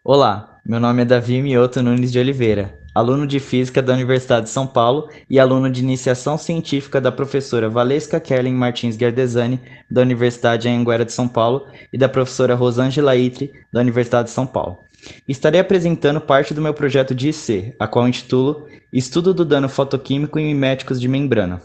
Olá, meu nome é Davi Mioto Nunes de Oliveira, aluno de Física da Universidade de São Paulo e aluno de Iniciação Científica da professora Valesca Kerlin Martins Gardesani, da Universidade Anhanguera de São Paulo, e da professora Rosângela Itri, da Universidade de São Paulo. Estarei apresentando parte do meu projeto de IC, a qual intitulo Estudo do dano fotoquímico em miméticos de membrana.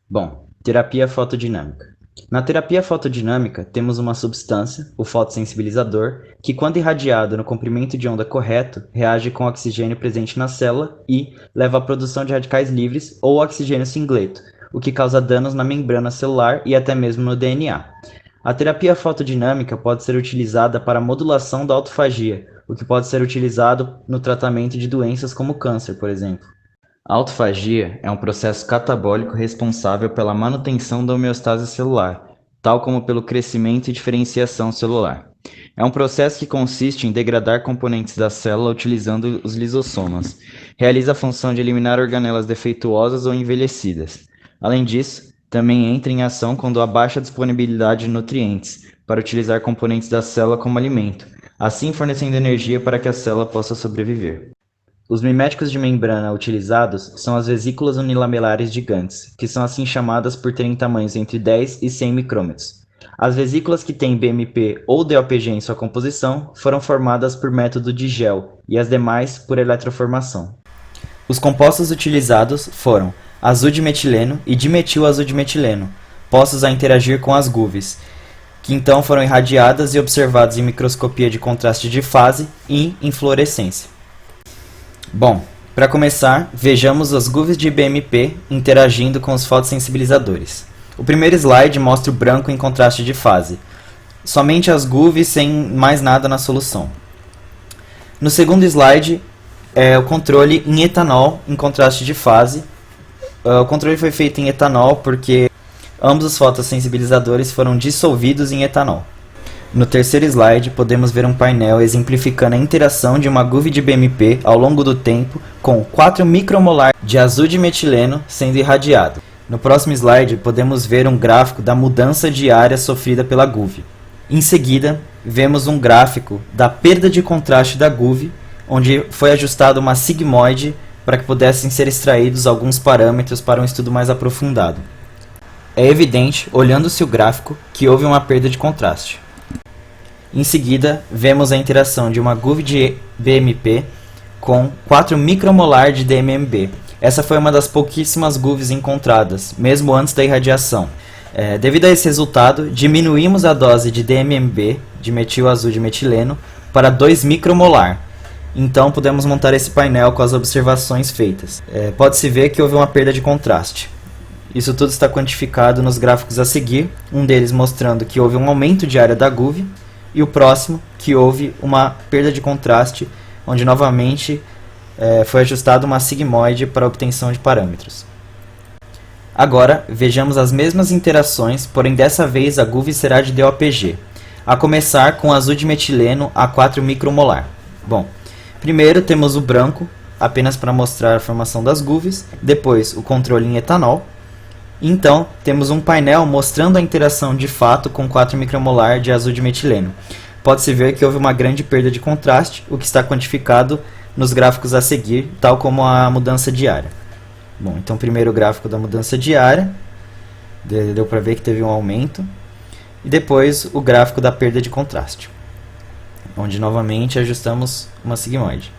Bom, terapia fotodinâmica. Na terapia fotodinâmica, temos uma substância, o fotossensibilizador, que quando irradiado no comprimento de onda correto, reage com o oxigênio presente na célula e leva à produção de radicais livres ou oxigênio singleto, o que causa danos na membrana celular e até mesmo no DNA. A terapia fotodinâmica pode ser utilizada para a modulação da autofagia, o que pode ser utilizado no tratamento de doenças como câncer, por exemplo. A autofagia é um processo catabólico responsável pela manutenção da homeostase celular, tal como pelo crescimento e diferenciação celular. É um processo que consiste em degradar componentes da célula utilizando os lisossomas. Realiza a função de eliminar organelas defeituosas ou envelhecidas. Além disso, também entra em ação quando há baixa disponibilidade de nutrientes, para utilizar componentes da célula como alimento, assim fornecendo energia para que a célula possa sobreviver. Os miméticos de membrana utilizados são as vesículas unilamelares gigantes, que são assim chamadas por terem tamanhos entre 10 e 100 micrômetros. As vesículas que têm BMP ou DOPG em sua composição foram formadas por método de gel e as demais por eletroformação. Os compostos utilizados foram azul de metileno e dimetil-azul de metileno, postos a interagir com as GUVs, que então foram irradiadas e observadas em microscopia de contraste de fase e em fluorescência. Bom, para começar, vejamos as GUVs de BMP interagindo com os fotossensibilizadores. O primeiro slide mostra o branco em contraste de fase, somente as GUVs sem mais nada na solução. No segundo slide, o controle em etanol em contraste de fase. O controle foi feito em etanol porque ambos os fotossensibilizadores foram dissolvidos em etanol. No terceiro slide, podemos ver um painel exemplificando a interação de uma GUV de BMP ao longo do tempo com 4 micromolar de azul de metileno sendo irradiado. No próximo slide, podemos ver um gráfico da mudança de área sofrida pela GUV. Em seguida, vemos um gráfico da perda de contraste da GUV, onde foi ajustada uma sigmoide para que pudessem ser extraídos alguns parâmetros para um estudo mais aprofundado. É evidente, olhando-se o gráfico, que houve uma perda de contraste. Em seguida, vemos a interação de uma GUV de BMP com 4 micromolar de DMMB. Essa foi uma das pouquíssimas GUVs encontradas, mesmo antes da irradiação. Devido a esse resultado, diminuímos a dose de DMMB, de metil azul de metileno, para 2 micromolar. Então, podemos montar esse painel com as observações feitas. Pode-se ver que houve uma perda de contraste. Isso tudo está quantificado nos gráficos a seguir, um deles mostrando que houve um aumento de área da GUV, e o próximo, que houve uma perda de contraste, onde novamente foi ajustada uma sigmoide para a obtenção de parâmetros. Agora, vejamos as mesmas interações, porém dessa vez a GUV será de DOPG, a começar com azul de metileno a 4 micromolar. Bom, primeiro temos o branco, apenas para mostrar a formação das GUVs, depois o controle em etanol. Então, temos um painel mostrando a interação de fato com 4 micromolar de azul de metileno. Pode-se ver que houve uma grande perda de contraste, o que está quantificado nos gráficos a seguir, tal como a mudança de área. Bom, então primeiro o gráfico da mudança de área, deu para ver que teve um aumento, e depois o gráfico da perda de contraste, onde novamente ajustamos uma sigmoide.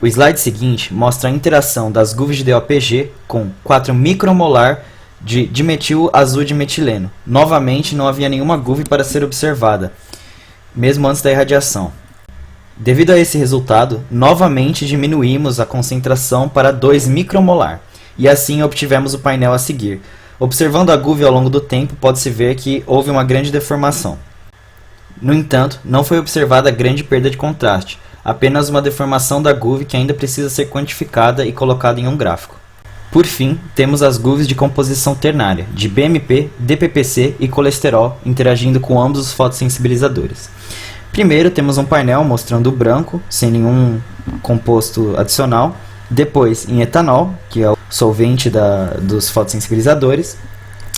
O slide seguinte mostra a interação das GUVs de DOPG com 4 micromolar de dimetil azul de metileno. Novamente, não havia nenhuma GUV para ser observada, mesmo antes da irradiação. Devido a esse resultado, novamente diminuímos a concentração para 2 micromolar, e assim obtivemos o painel a seguir. Observando a GUV ao longo do tempo, pode-se ver que houve uma grande deformação. No entanto, não foi observada grande perda de contraste, apenas uma deformação da GUV que ainda precisa ser quantificada e colocada em um gráfico. Por fim, temos as GUVs de composição ternária, de BMP, DPPC e colesterol, interagindo com ambos os fotossensibilizadores. Primeiro, temos um painel mostrando o branco, sem nenhum composto adicional. Depois, em etanol, que é o solvente dos fotossensibilizadores.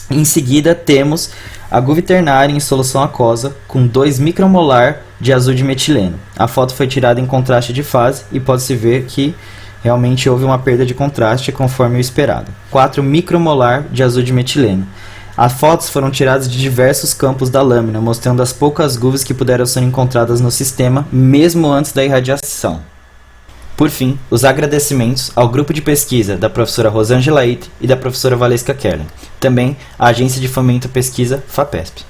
Em seguida, temos A GUV ternária em solução aquosa com 2 micromolar de azul de metileno. A foto foi tirada em contraste de fase e pode-se ver que realmente houve uma perda de contraste conforme o esperado. 4 micromolar de azul de metileno. As fotos foram tiradas de diversos campos da lâmina, mostrando as poucas GUVs que puderam ser encontradas no sistema, mesmo antes da irradiação. Por fim, os agradecimentos ao grupo de pesquisa da professora Rosângela Ite e da professora Valesca Kerling. Também à Agência de Fomento à Pesquisa, FAPESP.